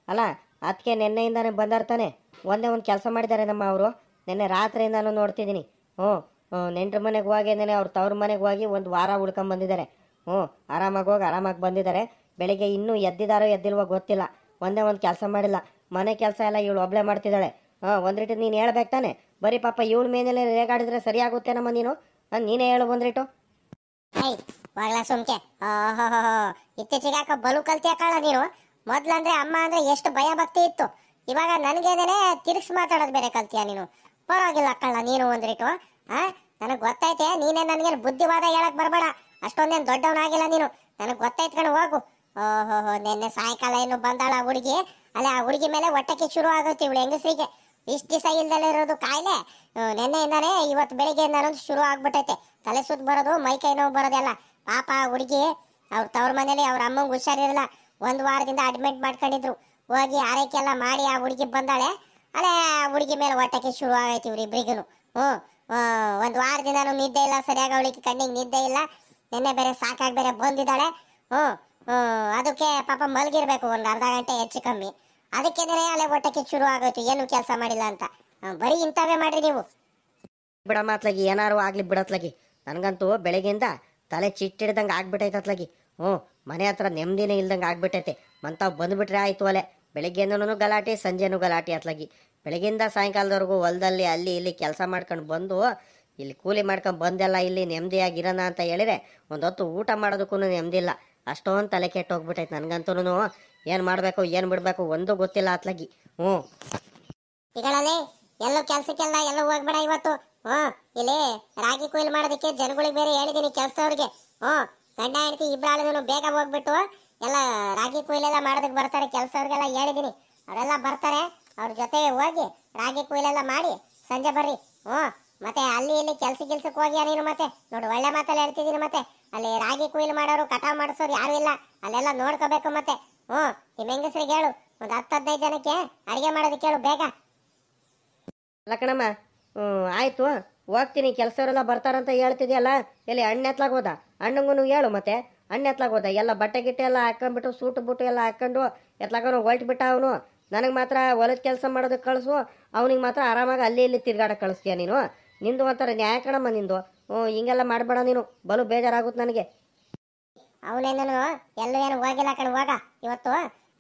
ಅಲ್ಲ ಅದಕ್ಕೆ ನಿನ್ನೆಯಿಂದಾನೆ ಬಂದಾರ್ತಾನೆ. ಒಂದೇ ಒಂದು ಕೆಲಸ ಮಾಡಿದ್ದಾರೆ ನಮ್ಮ ಅವರು. ನಿನ್ನೆ ರಾತ್ರಿಯಿಂದಾನು ನೋಡ್ತಿದ್ದೀನಿ. ಹ್ಞೂ ನೆಂಟ್ರ ಮನೆಗೆ ಹೋಗಿದ್ದೇನೆ, ಅವ್ರ ತವ್ರ ಮನೆಗೆ ಹೋಗಿ ಒಂದು ವಾರ ಉಳ್ಕೊಂಬಂದಿದ್ದಾರೆ. ಹ್ಞೂ ಆರಾಮಾಗಿ ಹೋಗಿ ಆರಾಮಾಗಿ ಬಂದಿದ್ದಾರೆ. ಬೆಳಿಗ್ಗೆ ಇನ್ನೂ ಎದ್ದಿದ್ದಾರೋ ಎದ್ದಿಲ್ವೋ ಗೊತ್ತಿಲ್ಲ. ಒಂದೇ ಒಂದು ಕೆಲಸ ಮಾಡಿಲ್ಲ. ಮನೆ ಕೆಲಸ ಎಲ್ಲ ಇವಳು ಒಬ್ಳೆ ಮಾಡ್ತಿದ್ದಾಳೆ. ಒಂದ್ರಿಟ್ಟು ನೀನು ಹೇಳ್ಬೇಕು ತಾನೆ. ಬರೀ ಪಾಪ ಇವಳ ಮೇಲೆ ರೇಗಾಡಿದ್ರೆ ಸರಿಯಾಗುತ್ತೇನಮ್ಮ ನೀನು? ನೀನೇ ಹೇಳು ಬಂದ್ರಿಟ್ಟು. ಏಯ್ ಹೋಗ್ಲಾ ಸುಮ್ಕೆ. ಓಹೋ ಇತ್ತೀಚೆಗೆ ಯಾಕೆ ಬಲು ಕಲ್ತಿ ಹಾಕಲ್ಲ ನೀನು. ಮೊದ್ಲಂದ್ರೆ ಅಮ್ಮ ಅಂದ್ರೆ ಎಷ್ಟು ಭಯ ಭಕ್ತಿ ಇತ್ತು. ಇವಾಗ ನನ್ಗೇನೆ ತಿರ್ಗ್ಸ್ ಮಾತಾಡೋದು ಬೇರೆ ಕಲ್ತಿಯಾ ನೀನು. ಪರವಾಗಿಲ್ಲ ಅಕ್ಕಳ ನೀನು ಒಂದ್ರಿಟ್ಟು. ನನಗ್ ಗೊತ್ತೈತೆ ನೀನೇ ನನ್ಗೇನು ಬುದ್ಧಿವಾದ ಹೇಳಕ್ ಬರ್ಬೇಡ. ಅಷ್ಟೊಂದೇನು ದೊಡ್ಡವನಾಗಿಲ್ಲ ನೀನು. ನನಗ್ ಗೊತ್ತೈತ್ ಕಣ ಹೋಗು. ಓಹೋ ನಿನ್ನೆ ಸಾಯಂಕಾಲ ಏನು ಬಂದಾಳ ಹುಡುಗಿ. ಅಲ್ಲ ಆ ಹುಡುಗಿ ಮೇಲೆ ಹೊಟ್ಟೆಗೆ ಶುರು ಆಗುತ್ತೆ ಇವಳು ಹೆಂಗಸ್ರಿಗೆ. ಇಷ್ಟು ದಿವಸ ಇಲ್ದಲೇ ಇರೋದು ಕಾಯಿಲೆ ನಿನ್ನೆಯಿಂದಾನೆ ಇವತ್ತು ಬೆಳಿಗ್ಗೆಯಿಂದಾನು ಶುರು ಆಗ್ಬಿಟ್ಟೈತೆ. ತಲೆ ಸುತ್ತ ಬರೋದು, ಮೈಕೈ ನೋವು ಬರೋದೆಲ್ಲ. ಪಾಪ ಹುಡುಗಿ ಅವ್ರ ತವ್ರ ಮನೇಲಿ ಅವ್ರ ಅಮ್ಮಂಗೆ ಹುಷಾರಿರಲ್ಲ. 1 ವಾರದಿಂದ ಅಡ್ಮಿಟ್ ಮಾಡ್ಕೊಂಡಿದ್ರು. ಹೋಗಿ ಆರೈಕೆ ಎಲ್ಲ ಮಾಡಿ ಆ ಹುಡುಗಿ ಬಂದಾಳೆ. ಅಲ್ಲೇ ಆ ಹುಡುಗಿ ಮೇಲೆ ಹೊಟ್ಟೆಗೆ ಶುರು ಆಗೈತಿ ಇವ್ರಿಬ್ರಿಗೂ. 1 ವಾರದಿಂದಾನು ನಿದ್ದೆ ಇಲ್ಲ ಸರಿಯಾಗಿ. ಅವಳಿಗೆ ಕಣ್ಣಿಗೆ ನಿದ್ದೆ ಇಲ್ಲ. ನಿನ್ನೆ ಬೇರೆ ಸಾಕಾಗಿ ಬೇರೆ ಬಂದಿದ್ದಾಳೆ. ಅದಕ್ಕೆ ಪಾಪ ಮಲಗಿರ್ಬೇಕು ಒಂದು ಅರ್ಧ ಗಂಟೆ ಹೆಚ್ಚು ಕಮ್ಮಿ. ಅದಕ್ಕೇನೆ ಅಲ್ಲೇ ಹೊಟ್ಟೆಗೆ ಶುರು ಆಗೋಯ್ತು. ಏನು ಕೆಲಸ ಮಾಡಿಲ್ಲ ಅಂತ. ಬರೀ ಇಂಥವೇ ಮಾಡ್ರಿ ನೀವು. ಬಿಡ ಮಾತ್ಲಾಗಿ ಏನಾರು ಆಗ್ಲಿ ಬಿಡತ್ಲಾಗಿ. ನನಗಂತೂ ಬೆಳಗ್ಗೆಯಿಂದ ತಲೆ ಚಿಟ್ಟಿಡ್ದಂಗೆ ಆಗ್ಬಿಟ್ಟೈತತ್ಲಾಗಿ. ಮನೆ ಹತ್ರ ನೆಮ್ಮದಿನೇ ಇಲ್ದಂಗೆ ಆಗ್ಬಿಟ್ಟೈತೆ. ಮಂತಾವ್ ಬಂದುಬಿಟ್ರೆ ಆಯಿತು ಅಲೆ. ಬೆಳಗ್ಗೆಯಿಂದನೂ ಗಲಾಟೆ, ಸಂಜೆನೂ ಗಲಾಟೆ ಅತ್ಲಾಗಿ. ಬೆಳಗ್ಗೆಯಿಂದ ಸಾಯಂಕಾಲದವರೆಗೂ ಹೊಲದಲ್ಲಿ ಅಲ್ಲಿ ಇಲ್ಲಿ ಕೆಲಸ ಮಾಡ್ಕೊಂಡು ಬಂದು ಇಲ್ಲಿ ಕೂಲಿ ಮಾಡ್ಕೊಂಡು ಬಂದೆಲ್ಲ ಇಲ್ಲಿ ನೆಮ್ಮದಿಯಾಗಿರೋಣ ಅಂತ ಹೇಳಿದ್ರೆ ಒಂದು ಹೊತ್ತು ಊಟ ಮಾಡೋದಕ್ಕೂ ನೆಮ್ಮದಿ ಇಲ್ಲ. ಅಷ್ಟೊಂದು ತಲೆ ಕೆಟ್ಟೋಗ್ಬಿಟ್ಟೈತೆ ನನಗಂತೂ. ಏನು ಮಾಡಬೇಕು ಏನು ಬಿಡಬೇಕು ಒಂದು ಗೊತ್ತಿಲ್ಲ ಅತ್ಲಾಗಿ. ಈಗಳಲ್ಲೇ ಎಲ್ಲೋ ಕೆಲ್ಸಕ್ಕೆಲ್ಲ ಎಲ್ಲೋ ಹೋಗ್ಬೇಡ ಇವತ್ತು. ಇಲ್ಲಿ ರಾಗಿ ಕೊಯ್ಲು ಮಾಡೋದಕ್ಕೆ ಜನಗಳಿಗೆ ಬೇರೆ ಹೇಳಿದೀನಿ ಕೆಲ್ಸದವ್ರಿಗೆ. ಗಂಡ ಹೆಂಡತಿ ಇಬ್ಬರಾಳು ಬೇಗ ಹೋಗ್ಬಿಟ್ಟು ಎಲ್ಲ ರಾಗಿ ಕೊಯ್ಲೆಲ್ಲ ಮಾಡೋದಕ್ಕೆ ಬರ್ತಾರೆ. ಕೆಲ್ಸವ್ರಿಗೆಲ್ಲ ಹೇಳಿದೀನಿ, ಅವರೆಲ್ಲ ಬರ್ತಾರೆ. ಅವ್ರ ಜೊತೆ ಹೋಗಿ ರಾಗಿ ಕೊಯ್ಲೆಲ್ಲ ಮಾಡಿ ಸಂಜೆ ಬರ್ರಿ. ಮತ್ತೆ ಅಲ್ಲಿ ಇಲ್ಲಿ ಕೆಲ್ಸಕ್ಕೆ ಹೋಗಿ ನೀನು. ಮತ್ತೆ ನೋಡು ಒಳ್ಳೆ ಮಾತಲ್ಲಿ ಹೇಳ್ತಿದ್ದೀನಿ. ಮತ್ತೆ ಅಲ್ಲಿ ರಾಗಿ ಕೊಯ್ಲು ಮಾಡೋರು ಕಟಾವ್ ಮಾಡಿಸೋರು ಯಾರು ಇಲ್ಲ. ಅಲ್ಲೆಲ್ಲ ನೋಡ್ಕೋಬೇಕು. ಮತ್ತೆ ನಿಮ್ಮ ಹೆಂಗಸ್ರಿಗೆ ಹೇಳು ಒಂದು 10-15 ಜನಕ್ಕೆ ಅಡಿಗೆ ಮಾಡೋದಕ್ಕೆ ಹೇಳು ಬೇಗ. ಅಲ್ಲ ಕಣಮ್ಮ, ಆಯಿತು ಹೋಗ್ತೀನಿ. ಕೆಲಸವರೆಲ್ಲ ಬರ್ತಾರಂತ ಹೇಳ್ತಿದ್ಯಲ್ಲ. ಎಲ್ಲಿ ಹಣ್ಣು ಎತ್ಲಾಗೋದ? ಹಣ್ಣಂಗೂ ಹೇಳು. ಮತ್ತೆ ಹಣ್ಣು ಎತ್ಲಾಗೋದ? ಎಲ್ಲ ಬಟ್ಟೆ ಗಿಟ್ಟೆ ಎಲ್ಲ ಹಾಕೊಂಡ್ಬಿಟ್ಟು ಸೂಟು ಬುಟ್ಟು ಎಲ್ಲ ಹಾಕೊಂಡು ಎತ್ಲಾಗೋನು ಹೊಲ್ಟ್ಬಿಟ್ಟ ಅವನು. ನನಗೆ ಮಾತ್ರ ಹೊಲದ ಕೆಲಸ ಮಾಡೋದಕ್ಕೆ ಕಳಿಸು, ಅವನಿಗೆ ಮಾತ್ರ ಆರಾಮಾಗಿ ಅಲ್ಲಿ ಇಲ್ಲಿ ತಿರ್ಗಾಡಕ್ಕೆ ಕಳಿಸ್ತೀಯ ನೀನು. ನಿಂದು ಒಂಥರ ನ್ಯಾಯ ಕಣಮ್ಮ ನಿಂದು. ಹಿಂಗೆಲ್ಲ ಮಾಡಬೇಡ ನೀನು. ಬಲು ಬೇಜಾರಾಗುತ್ತೆ ನನಗೆ. ಅವನೇನು ಎಲ್ಲೂ ಏನು ಹೋಗಿಲ್ಲ ಕಣ. ಹೋಗ ಇವತ್ತು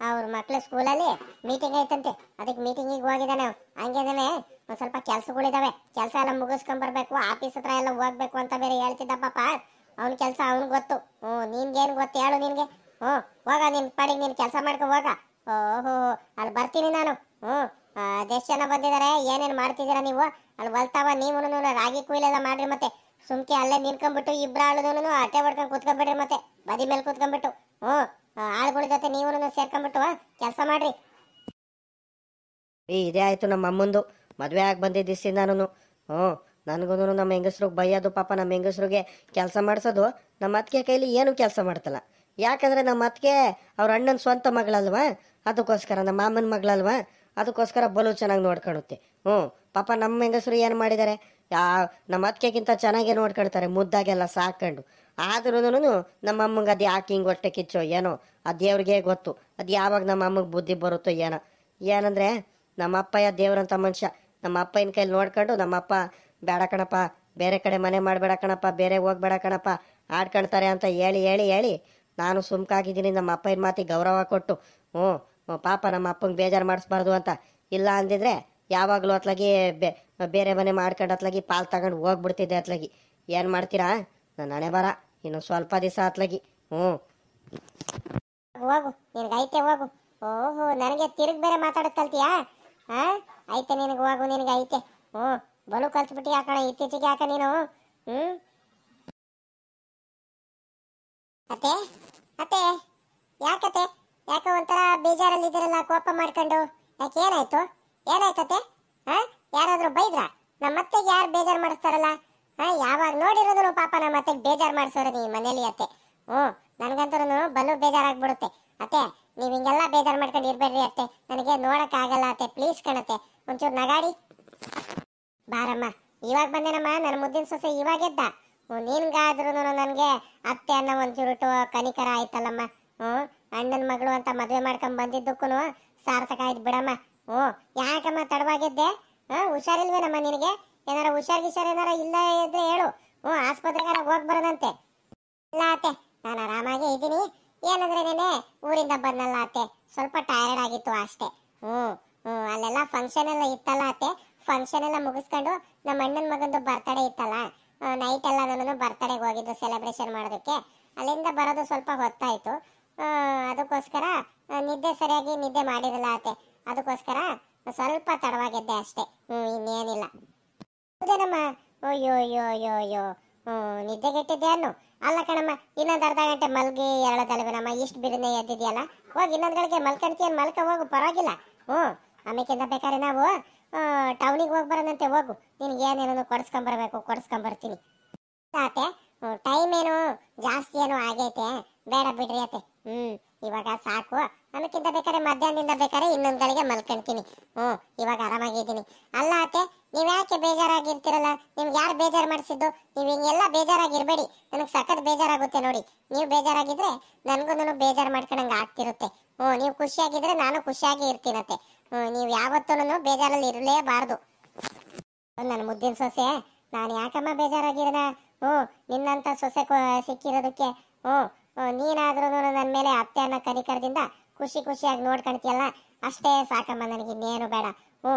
ಅವ್ರ ಮಕ್ಳ ಸ್ಕೂಲಲ್ಲಿ ಮೀಟಿಂಗ್ ಐತಂತೆ. ಅದಕ್ಕೆ ಮೀಟಿಂಗಿಗೆ ಹೋಗಿದ್ದಾನೆ. ಹಂಗಿದಾನೆ ಒಂದು ಸ್ವಲ್ಪ ಕೆಲ್ಸಗಳಿದಾವೆ. ಕೆಲಸ ಎಲ್ಲ ಮುಗಿಸ್ಕೊಂಬರ್ಬೇಕು. ಆಫೀಸ್ ಹತ್ರ ಎಲ್ಲ ಹೋಗ್ಬೇಕು ಅಂತ ಬೇರೆ ಹೇಳ್ತಿದ್ದ ಪಾಪ. ಅವ್ನ ಕೆಲಸ ಅವ್ನಿಗೆ ಗೊತ್ತು. ನಿನ್ಗೇನು ಗೊತ್ತು ಹೇಳು ನಿನ್ಗೆ. ಹೋಗ ನಿನ್ ಪಾಡಿಗೆ ನೀನು ಕೆಲಸ ಮಾಡ್ಕೊ ಹೋಗ. ಓಹೋ ಅಲ್ಲಿ ಬರ್ತೀನಿ ನಾನು. ಅದೆಷ್ಟು ಜನ ಬಂದಿದ್ದಾರೆ, ಏನೇನು ಮಾಡ್ತಿದ್ದೀರಾ ನೀವು ಅಲ್ಲಿ ಹೊಲ್ತಾವ. ನೀವು ರಾಗಿ ಕೊಯ್ಲೆಲ್ಲ ಮಾಡ್ರಿ. ಮತ್ತೆ ಸುಮ್ಕೆ ಅಲ್ಲೇ ನಿನ್ಕೊಂಡ್ಬಿಟ್ಟು ಇಬ್ಬರಾಳು ಅಟ್ಟೆ ಹೊಡ್ಕೊಂಡು ಕೂತ್ಕೊಂಡ್ಬಿಡ್ರಿ. ಮತ್ತೆ ಬದಿ ಮೇಲೆ ಕೂತ್ಕೊಂಡ್ಬಿಟ್ಟು ಆಳುಗಳ ಜೊತೆ ನೀವು ಸೇರ್ಕೊಂಡ್ಬಿಟ್ಟು ಕೆಲಸ ಮಾಡ್ರಿ. ಇದೇ ಆಯಿತು ನಮ್ಮ ಅಮ್ಮಂದು. ಮದುವೆ ಆಗಿ ಬಂದಿದ್ದ ದಿವಸದಿಂದಾನು ನನಗೂ ನಮ್ಮ ಹೆಂಗಸ್ರಿಗೆ ಬೈಯೋದು. ಪಾಪ ನಮ್ಮ ಹೆಂಗಸ್ರಿಗೆ ಕೆಲಸ ಮಾಡಿಸೋದು. ನಮ್ಮ ಅತ್ತಿಗೆ ಕೈಲಿ ಏನು ಕೆಲಸ ಮಾಡ್ತಲ್ಲ. ಯಾಕಂದರೆ ನಮ್ಮ ಅತ್ತಿಗೆ ಅವ್ರ ಅಣ್ಣನ ಸ್ವಂತ ಮಗಳಲ್ವಾ, ಅದಕ್ಕೋಸ್ಕರ ನಮ್ಮ ಮಾಮನ ಮಗಳಲ್ವಾ, ಅದಕ್ಕೋಸ್ಕರ ಬಲು ಚೆನ್ನಾಗಿ ನೋಡ್ಕೊಳುತ್ತೆ. ಪಾಪ ನಮ್ಮ ಹೆಂಗಸರು ಏನು ಮಾಡಿದ್ದಾರೆ, ನಮ್ಮ ಅತ್ತಿಗೆಗಿಂತ ಚೆನ್ನಾಗೇ ನೋಡ್ಕೊಳ್ತಾರೆ. ಮುದ್ದಾಗೆಲ್ಲ ಸಾಕೊಂಡು. ಆದ್ರೂ ನಮ್ಮ ಅಮ್ಮಂಗೆ ಅದು ಯಾಕೆ ಹಿಂಗೆ ಹೊಟ್ಟೆ ಕಿಚ್ಚೋ ಏನೋ, ಅದು ದೇವ್ರಿಗೆ ಗೊತ್ತು. ಅದು ಯಾವಾಗ ನಮ್ಮ ಅಮ್ಮಗೆ ಬುದ್ಧಿ ಬರುತ್ತೋ ಏನೋ. ಏನಂದರೆ ನಮ್ಮ ಅಪ್ಪಯ್ಯ ದೇವ್ರಂಥ ಮನುಷ್ಯ. ನಮ್ಮ ಅಪ್ಪನ ಕೈಲಿ ನೋಡ್ಕೊಂಡು ನಮ್ಮಪ್ಪ ಬೇಡ ಕಣಪ್ಪ, ಬೇರೆ ಕಡೆ ಮನೆ ಮಾಡಬೇಡ ಕಣಪ್ಪ, ಬೇರೆ ಹೋಗ್ಬೇಡ ಕಣಪ್ಪ, ಆಡ್ಕೊಳ್ತಾರೆ ಅಂತ ಹೇಳಿ ಹೇಳಿ ಹೇಳಿ ನಾನು ಸುಮ್ಕಾಗಿದ್ದೀನಿ. ನಮ್ಮ ಅಪ್ಪನ ಮಾತಿಗೆ ಗೌರವ ಕೊಟ್ಟು ಪಾಪ ನಮ್ಮ ಅಪ್ಪಂಗೆ ಬೇಜಾರು ಮಾಡಿಸ್ಬಾರ್ದು ಅಂತ. ಇಲ್ಲ ಅಂದಿದ್ರೆ ಯಾವಾಗಲೂ ಅತ್ಲಾಗಿ ಬೇರೆ ಮನೆ ಮಾಡ್ಕೊಂಡು ಅತ್ಲಾಗಿ ಪಾಲು ತಗೊಂಡು ಹೋಗ್ಬಿಡ್ತಿದ್ದೆ ಅತ್ಲಾಗಿ. ಏನು ಮಾಡ್ತೀರಾ ನನ್ನ ಹಣೆ ಬರ. ಇನ್ನು ಸ್ವಲ್ಪ ದಿವಸ ಅತ್ಲಾಗಿ. ಹೋಗು ನಿನಗೆ ಐತೆ ಹೋಗು. ಓಹೋ ನನಗೆ ತಿರುಗಿ ಬೇರೆ ಮಾತಾಡೋದು ಕಲ್ತೀಯಾ? ಐತೆ ನಿನಗೆ ಹೋಗು, ನಿನಗೆ ಐತೆ. ಬಲು ಕಲ್ತ್ಬಿಟ್ಟು ಯಾಕಣ ಇತ್ತೀಚೆಗೆ ಯಾಕ ನೀನು? ಅತ್ತೆ ಅತ್ತೆ ಯಾಕತ್ತೆ ಯಾಕೆ ಒಂಥರ ಬೇಜಾರಲ್ಲಿ ಇದ್ದೀರಲ್ಲ, ಕೋಪ ಮಾಡ್ಕೊಂಡು? ಯಾಕೆ ಏನಾಯ್ತು? ಏನಾಯ್ತತೆ? ಯಾರಾದ್ರೂ ಬೈದ್ರ? ನಮ್ಮ ಅತ್ತೆಗೆ ಯಾರು ಬೇಜಾರು ಮಾಡಿಸ್ತಾರಲ್ಲ? ಯಾವಾಗ ನೋಡಿರೋದು ಪಾಪ ನಮ್ಮ ಅತ್ತೆಗೆ ಬೇಜಾರು ಮಾಡಿಸೋರು ಈ ಮನೇಲಿ ಅತ್ತೆ. ನನಗಂತೂ ಬಲು ಬೇಜಾರಾಗ್ಬಿಡುತ್ತೆ ಅತ್ತೆ. ನೀವು ಹಿಂಗೆಲ್ಲ ಬೇಜಾರು ಮಾಡ್ಕೊಂಡು ಇರ್ಬೇಡ್ರಿ ಅತ್ತೆ. ನನಗೆ ನೋಡಕ್ ಆಗಲ್ಲ ಅತ್ತೆ. ಪ್ಲೀಸ್ ಕಣತ್ತೆ, ಒಂಚೂರು ನಗಾಡಿ ಬಾರಮ್ಮ. ಇವಾಗ ಬಂದೇನಮ್ಮ ನನ್ನ ಮುದ್ದಿನ ಸೊಸೆ, ಇವಾಗ ಎದ್ದ. ನಿನ್ಗಾದ್ರೂ ನನಗೆ ಅತ್ತೆ ಅನ್ನೋ ಒಂಚೂರು ಕನಿಕರ ಆಯ್ತಲ್ಲಮ್ಮ. ಅಣ್ಣನ ಮಗಳು ಅಂತ ಮದುವೆ ಮಾಡ್ಕೊಂಡ್ ಬಂದಿದ್ದಕ್ಕೂ ಸಾರ್ಥಕ ಆಯ್ತು ಬಿಡಮ್ಮ. ಹ್ಞೂ ಯಾಕಮ್ಮ ತಡವಾಗಿದ್ದೆ? ಹುಷಾರಿಲ್ವೇನಮ್ಮ ನಿನಗೆ? ಏನಾರ ಹುಷಾರ್ ಏನಾರ ಇಲ್ಲ ಇದ್ರೆ ಹೇಳು. ಆಸ್ಪತ್ರೆಗಾರ ಹೋಗಿ ಬರೋದಂತೆ. ಇಲ್ಲ ಅತ್ತೆ, ನಾನು ಆರಾಮಾಗೇ ಇದ್ದೀನಿ. ಏನಂದ್ರೆ ನೆನೆ ಊರಿಂದ ಬಂದಲ್ಲ ಅತ್ತೆ, ಸ್ವಲ್ಪ ಟಯರ್ಡ್ ಆಗಿತ್ತು ಅಷ್ಟೇ. ಅಲ್ಲೆಲ್ಲ ಫಂಕ್ಷನ್ ಎಲ್ಲ ಇತ್ತಲ್ಲ ಅತ್ತೆ, ಫಂಕ್ಷನ್ ಎಲ್ಲ ಮುಗಿಸ್ಕೊಂಡು ನಮ್ಮ ಅಣ್ಣನ ಮಗಂದು ಬರ್ತಡೇ ಇತ್ತಲ್ಲ, ನೈಟ್ ಎಲ್ಲ ನಾನು ಬರ್ತಡೇಗೆ ಹೋಗಿದ್ದು ಸೆಲೆಬ್ರೇಷನ್ ಮಾಡೋದಕ್ಕೆ. ಅಲ್ಲಿಂದ ಬರೋದು ಸ್ವಲ್ಪ ಹೊತ್ತಾಯ್ತು. ಅದಕ್ಕೋಸ್ಕರ ನಿದ್ದೆ ಸರಿಯಾಗಿ ನಿದ್ದೆ ಮಾಡಿರಲ್ಲ ಅತ್ತೆ, ಅದಕ್ಕೋಸ್ಕರ ಸ್ವಲ್ಪ ತಡವಾಗಿದ್ದೆ ಅಷ್ಟೇ. ಇನ್ನೇನಿಲ್ಲ. ಹೌದೇನಮ್ಮ? ಅಯ್ಯೋ ಅಯ್ಯೋ ಅಯ್ಯೋ ಅಯ್ಯೋ, ನಿದ್ದೆಗೆಟ್ಟಿದ್ದೆ ಅನ್ನು. ಅಲ್ಲ ಕಣಮ್ಮ, ಇನ್ನೊಂದು ಅರ್ಧ ಗಂಟೆ ಮಲ್ಗಿ ಹೇಳೋದಲ್ವೇನಮ್ಮ, ಇಷ್ಟು ಬಿಡನೆ ಎದ್ದಿದ್ಯಲ್ಲ, ಹೋಗಿ ಇನ್ನೊಂದು ಗಳಿಗೆ ಮಲ್ಕೊಂಡ್ತೀನಿ, ಮಲ್ಕ ಹೋಗು, ಪರವಾಗಿಲ್ಲ. ಆಮೇಕಿಂದ ಬೇಕಾದ್ರೆ ನಾವು ಟೌನಿಗೆ ಹೋಗಿ ಬರೋದಂತೆ. ಹೋಗು, ನಿನಗೆ ಏನೇನೋ ಕೊಡಿಸ್ಕೊಂಬರ್ತೀನಿ ಆತೆ. ಟೈಮ್ ಏನು ಜಾಸ್ತಿ ಏನೋ ಆಗೈತೆ, ಬೇಡ ಬಿಡ್ರಿ ಅತ್ತೆ. ಇವಾಗ ಸಾಕು. ಆಮೇಕಿಂತ ಬೇಕಾದ್ರೆ ಮಧ್ಯಾಹ್ನದಿಂದ ಬೇಕಾದ್ರೆ ಇನ್ನೊಂದು ಗಳಿಗೆ ಮಲ್ಕೊಂತೀನಿ. ಇವಾಗ ಆರಾಮಾಗಿದ್ದೀನಿ. ಅಲ್ಲ ಅತ್ತೆ, ನೀವ್ ಯಾಕೆ ಬೇಜಾರಾಗಿರ್ತೀರಲ್ಲ? ನಿಮ್ಗೆ ಯಾರು ಬೇಜಾರು ಮಾಡಿಸಿದ್ದು? ನೀವು ಹಿಂಗೆಲ್ಲ ಬೇಜಾರಾಗಿರ್ಬೇಡಿ, ನನಗೆ ಸಖತ್ ಬೇಜಾರಾಗುತ್ತೆ ನೋಡಿ. ನೀವು ಬೇಜಾರಾಗಿದ್ರೆ ನನಗೂ ಬೇಜಾರು ಮಾಡ್ಕೊಂಡಂಗೆ ಆಗ್ತಿರುತ್ತೆ. ನೀವು ಖುಷಿಯಾಗಿದ್ರೆ ನಾನು ಖುಷಿಯಾಗಿ ಇರ್ತೀನತ್ತೆ. ನೀವು ಯಾವತ್ತೂ ಬೇಜಾರಲ್ಲಿ ಇರಲೇಬಾರ್ದು. ನನ್ನ ಮುದ್ದಿನ ಸೊಸೆ, ನಾನು ಯಾಕಮ್ಮ ಬೇಜಾರಾಗಿರೋಣ? ನಿನ್ನಂತ ಸೊಸೆ ಸಿಕ್ಕಿರೋದಕ್ಕೆ ನೀನಾದ್ರೂ ನನ್ನ ಮೇಲೆ ಅತ್ತೆಯನ್ನ ಕರಿಕರದಿಂದ ಖುಷಿಯಾಗಿ ನೋಡ್ಕೊಳ್ತೀಯಲ್ಲ, ಅಷ್ಟೇ ಸಾಕಮ್ಮ, ನನಗೆ ಇನ್ನೇನು ಬೇಡ.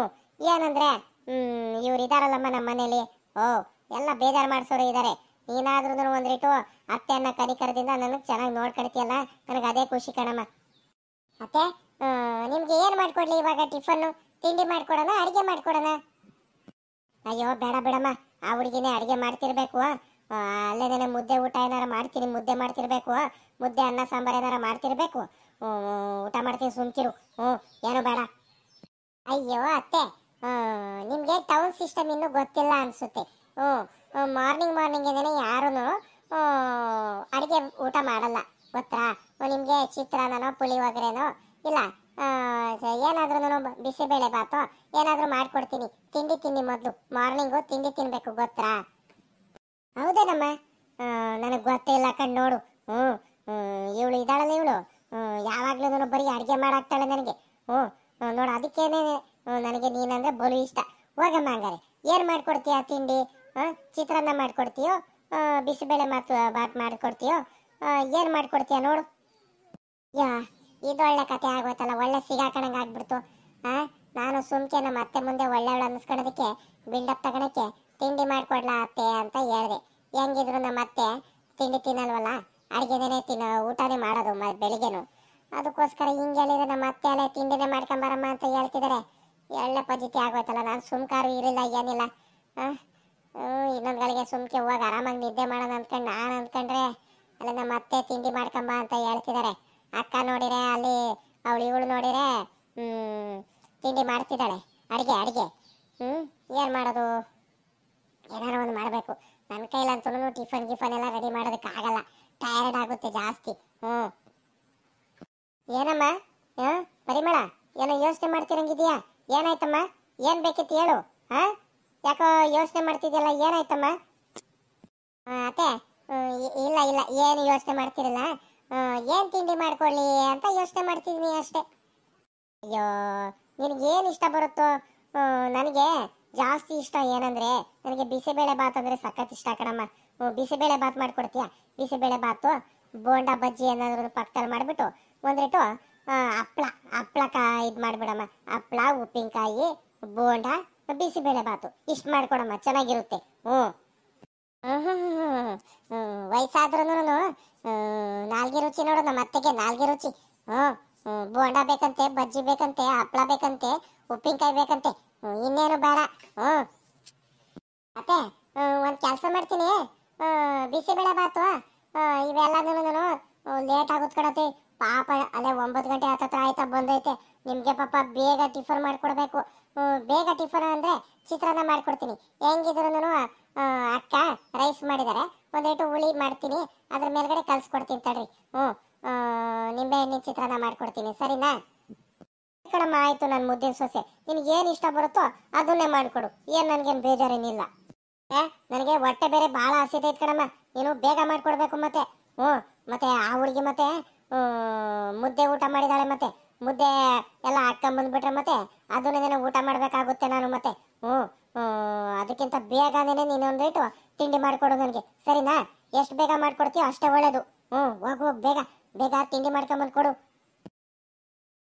ಏನಂದ್ರೆ ಇವ್ರು ಇದಾರಲ್ಲಮ್ಮ ನಮ್ಮ ಮನೇಲಿ, ಎಲ್ಲ ಬೇಜಾರು ಮಾಡಿಸೋರು ಇದ್ದಾರೆ. ನೀನಾದ್ರೂ ಒಂದ್ರಿಟ್ಟು ಅತ್ತೆಯನ್ನ ಕರಿಕರದಿಂದ ನನಗೆ ಚೆನ್ನಾಗಿ ನೋಡ್ಕೊಳ್ತೀಯಲ್ಲ, ನನಗೆ ಅದೇ ಖುಷಿ ಕಣಮ್ಮ. ಅತ್ತೆ, ನಿಮ್ಗೆ ಏನು ಮಾಡ್ಕೊಡ್ಲಿ ಇವಾಗ? ಟಿಫನ್ನು ತಿಂಡಿ ಮಾಡ್ಕೊಡೋಣ, ಅಡಿಗೆ ಮಾಡ್ಕೊಡೋಣ? ಅಯ್ಯೋ ಬೇಡ ಬಿಡಮ್ಮ, ಆ ಹುಡುಗಿನೇ ಅಡಿಗೆ ಮಾಡ್ತಿರ್ಬೇಕು. ಅಲ್ಲೇನೇ ಮುದ್ದೆ ಊಟ ಏನಾರ ಮಾಡ್ತೀನಿ, ಮುದ್ದೆ ಮಾಡ್ತಿರ್ಬೇಕು, ಮುದ್ದೆ ಅನ್ನ ಸಾಂಬಾರು ಏನಾರ ಮಾಡ್ತಿರ್ಬೇಕು. ಊಟ ಮಾಡ್ತೀನಿ, ಸುಮ್ಕಿರು. ಏನು ಬೇಡ. ಅಯ್ಯೋ ಅತ್ತೆ, ನಿಮ್ಗೆ ಟೌನ್ ಸಿಸ್ಟಮ್ ಇನ್ನೂ ಗೊತ್ತಿಲ್ಲ ಅನ್ಸುತ್ತೆ. ಮಾರ್ನಿಂಗ್ ಏನೇನೆ ಯಾರೂ ಅಡಿಗೆ ಊಟ ಮಾಡಲ್ಲ, ಗೊತ್ತಾ? ನಿಮ್ಗೆ ಚಿತ್ರಾನ್ನನೋ ಪುಳಿಯೋಗರೆನೋ ಇಲ್ಲ ಏನಾದ್ರೂ ಬಿಸಿಬೇಳೆ ಬಾತೋ ಏನಾದ್ರೂ ಮಾಡ್ಕೊಡ್ತೀನಿ. ತಿಂಡಿ ಮೊದಲು, ಮಾರ್ನಿಂಗು ತಿಂಡಿ ತಿನ್ಬೇಕು, ಗೊತ್ತಾ? ಹೌದೇನಮ್ಮ? ನನಗೆ ಗೊತ್ತಿಲ್ಲ ಕಣ್ ನೋಡು. ಇವಳು ಇದ್ದಾಳಲ್ಲ, ಇವಳು ಯಾವಾಗ್ಲೂ ಬರೀ ಅಡಿಗೆ ಮಾಡಾಕ್ತಾಳೆ ನನಗೆ. ನೋಡು, ಅದಕ್ಕೇನೆ ನನಗೆ ನೀನಂದ್ರೆ ಬಲು ಇಷ್ಟ. ಹೋಗಮ್ಮ, ಹಂಗಾರೆ ಏನು ಮಾಡ್ಕೊಡ್ತೀಯ ತಿಂಡಿ? ಚಿತ್ರಾನ್ನ ಮಾಡ್ಕೊಡ್ತೀಯೋ, ಬಿಸಿಬೇಳೆ ಬಾತ್ ಮಾಡ್ಕೊಡ್ತೀಯೋ, ಏನು ಮಾಡ್ಕೊಡ್ತೀಯ ನೋಡು. ಇದೊಳ್ಳೆ ಕತೆ ಆಗೋಯ್ತಲ್ಲ, ಒಳ್ಳೆ ಸಿಗಾಕಣಂಗೆ ಆಗ್ಬಿಡ್ತು. ನಾನು ಸುಮ್ಕೆ ನಮ್ಮ ಅತ್ತೆ ಮುಂದೆ ಒಳ್ಳೆ ಅನ್ನಿಸ್ಕೊಳೋದಕ್ಕೆ ಬಿಲ್ಡಪ್ ತಗೊಳಕ್ಕೆ ತಿಂಡಿ ಮಾಡ್ಕೊಡ್ಲಾ ಅತ್ತೆ ಅಂತ ಹೇಳಿದೆ. ಹೆಂಗಿದ್ರು ನಮ್ಮ ಅತ್ತೆ ತಿಂಡಿ ತಿನ್ನಲ್ವಲ್ಲ, ಅಡುಗೆನೇ ಊಟನೇ ಮಾಡೋದು ಬೆಳಿಗ್ಗೆನು. ಅದಕ್ಕೋಸ್ಕರ ಹಿಂಗೆ ಹೇಳಿದ್ರೆ ನಮ್ಮ ಅತ್ತೆ ಅಲ್ಲೇ ತಿಂಡಿನೇ ಮಾಡ್ಕೊಂಬರಮ್ಮ ಅಂತ ಹೇಳ್ತಿದ್ದಾರೆ. ಒಳ್ಳೆ ಪದ್ಧತಿ ಆಗೋಯ್ತಲ್ಲ. ನಾನು ಸುಮ್ಕಾರು ಇರಲಿಲ್ಲ, ಏನಿಲ್ಲ. ಇನ್ನೊಂದು ಗಳಿಗೆ ಸುಮ್ಕೆ ಹೋಗಿ ಆರಾಮಾಗಿ ನಿದ್ದೆ ಮಾಡೋಣ ಅಂದ್ಕೊಂಡು ನಾನು ಅಂದ್ಕೊಂಡ್ರೆ ಅಲ್ಲಿ ನಮ್ಮ ಅತ್ತೆ ತಿಂಡಿ ಮಾಡ್ಕೊಂಬ ಅಂತ ಹೇಳ್ತಿದ್ದಾರೆ. ಅಕ್ಕ ನೋಡಿರೆ ಅಲ್ಲಿ ಇವಳು ನೋಡಿರೆ ತಿಂಡಿ ಮಾಡ್ತಿದ್ದಾಳೆ, ಅಡಿಗೆ. ಏನು ಮಾಡೋದು? ಏನಾರು ಒಂದು ಮಾಡಬೇಕು. ನನ್ನ ಕೈಲಂತೂ ಟಿಫನ್ ಎಲ್ಲ ರೆಡಿ ಮಾಡೋದಕ್ಕೆ ಆಗಲ್ಲ, ಟಯರ್ಡ್ ಆಗುತ್ತೆ ಜಾಸ್ತಿ. ಏನಮ್ಮ ಪರಿಮಳ, ಏನೋ ಯೋಚನೆ ಮಾಡ್ತಿರಂಗಿದ್ಯಾ? ಏನಾಯ್ತಮ್ಮ? ಏನು ಬೇಕಿತ್ತು ಹೇಳು. ಯಾಕೋ ಯೋಚನೆ ಮಾಡ್ತಿದ್ಯಲ್ಲ, ಏನಾಯ್ತಮ್ಮ? ಅತ್ತೆ, ಇಲ್ಲ ಏನು ಯೋಚನೆ ಮಾಡ್ತಿರಲ್ಲ. ಏನು ತಿಂಡಿ ಮಾಡ್ಕೊಳ್ಳಿ ಅಂತ ಯೋಚನೆ ಮಾಡ್ತಿದ್ದೀನಿ ಅಷ್ಟೇ. ಅಯ್ಯೋ, ನಿನಗೇನು ಇಷ್ಟ ಬರುತ್ತೋ? ನನಗೆ ಜಾಸ್ತಿ ಇಷ್ಟ ಏನಂದ್ರೆ, ನನಗೆ ಬಿಸಿಬೇಳೆ ಬಾತ್ ಅಂದರೆ ಸಖತ್ ಇಷ್ಟ ಕಣಮ್ಮ. ಬಿಸಿಬೇಳೆ ಬಾತ್ ಮಾಡ್ಕೊಡ್ತೀಯ? ಬಿಸಿಬೇಳೆ ಬಾತು, ಬೋಂಡಾ ಬಜ್ಜಿ ಏನಾದ್ರು ಪಕ್ಕದಲ್ಲಿ ಮಾಡಿಬಿಟ್ಟು ಒಂದ್ರಿಟ್ಟು ಹಪ್ಳ ಇದು ಮಾಡಿಬಿಡಮ್ಮ. ಹಪ್ಳ, ಉಪ್ಪಿನಕಾಯಿ, ಬೋಂಡಾ, ಬಿಸಿಬೇಳೆ ಬಾತು ಇಷ್ಟು ಮಾಡ್ಕೊಡಮ್ಮ, ಚೆನ್ನಾಗಿರುತ್ತೆ. ವಯಸ್ಸಾದ್ರೂ ನಾಲ್ಗೆ ರುಚಿ ನೋಡು ನಮ್ಮ ಅತ್ತೆಗೆ, ನಾಲ್ಗೆ ರುಚಿ. ಬೋಂಡಾ ಬೇಕಂತೆ, ಬಜ್ಜಿ ಬೇಕಂತೆ, ಹಪ್ಳ ಬೇಕಂತೆ, ಉಪ್ಪಿನಕಾಯಿ ಬೇಕಂತೆ, ಇನ್ನೇನು ಬೇಡ. ಅತ್ತೆ, ಒಂದು ಕೆಲಸ ಮಾಡ್ತೀನಿ, ಬಿಸಿಬೇಳೆ ಬಾತು ಇವೆಲ್ಲನೂ ಲೇಟ್ ಆಗುತ್ತೆ ಕಣತೆ. ಪಾಪ ಅಲ್ಲೇ 9 ಗಂಟೆ ಹತ್ತತ್ರ ಆಯ್ತಾ ಬಂದೈತೆ. ನಿಮಗೆ ಪಾಪ ಬೇಗ ಟಿಫನ್ ಮಾಡ್ಕೊಡ್ಬೇಕು. ಬೇಗ ಟಿಫನ್ ಅಂದರೆ ಚಿತ್ರಾನ್ನ ಮಾಡ್ಕೊಡ್ತೀನಿ. ಹೆಂಗಿದ್ರು ಅಕ್ಕ ರೈಸ್ ಮಾಡಿದ್ದಾರೆ, ಒಂದೇಟು ಹುಳಿ ಮಾಡ್ತೀನಿ, ಅದ್ರ ಮೇಲ್ಗಡೆ ಕಲ್ಸ್ಕೊಡ್ತೀನಿ ತಡ್ರಿ. ನಿಂಬೆ ಹಣ್ಣಿನ ಚಿತ್ರಾನ್ನ ಮಾಡ್ಕೊಡ್ತೀನಿ, ಸರಿನಾ? ಕಣಮ್ಮ, ಆಯ್ತು ನನ್ನ ಮುದ್ದಿನ ಸೊಸೆ, ನಿನಗೆ ಏನು ಇಷ್ಟ ಬರುತ್ತೋ ಅದನ್ನೇ ಮಾಡಿಕೊಡು, ಏನು ನನಗೇನು ಬೇಜಾರೇನಿಲ್ಲ. ನನಗೆ ಹೊಟ್ಟೆ ಬೇರೆ ಭಾಳ ಹಸಿತೈತೆ ಕಣಮ್ಮ, ನೀನು ಬೇಗ ಮಾಡಿಕೊಡ್ಬೇಕು. ಮತ್ತೆ ಮತ್ತೆ ಆ ಹುಡುಗಿ ಮತ್ತೆ ಮುದ್ದೆ ಊಟ ಮಾಡಿದಾಳೆ, ಮತ್ತೆ ಮುದ್ದೆ ಎಲ್ಲ ಹಾಕೊಂಬಂದ್ಬಿಟ್ರೆ ಮತ್ತೆ ಅದನ್ನೇನೋ ಊಟ ಮಾಡಬೇಕಾಗುತ್ತೆ ನಾನು ಮತ್ತೆ. ಹ್ಞೂ ಅದಕ್ಕಿಂತ ಬೇಗನೇ ನೀನೊಂದು ರೇಟು ತಿಂಡಿ ಮಾಡಿಕೊಡು ನನಗೆ, ಸರಿನಾ? ಎಷ್ಟು ಬೇಗ ಮಾಡ್ಕೊಡ್ತೀಯೋ ಅಷ್ಟೇ ಒಳ್ಳೇದು. ಹೋಗು ಬೇಗ ಬೇಗ ತಿಂಡಿ ಮಾಡ್ಕೊಂಬಂದು ಕೊಡು.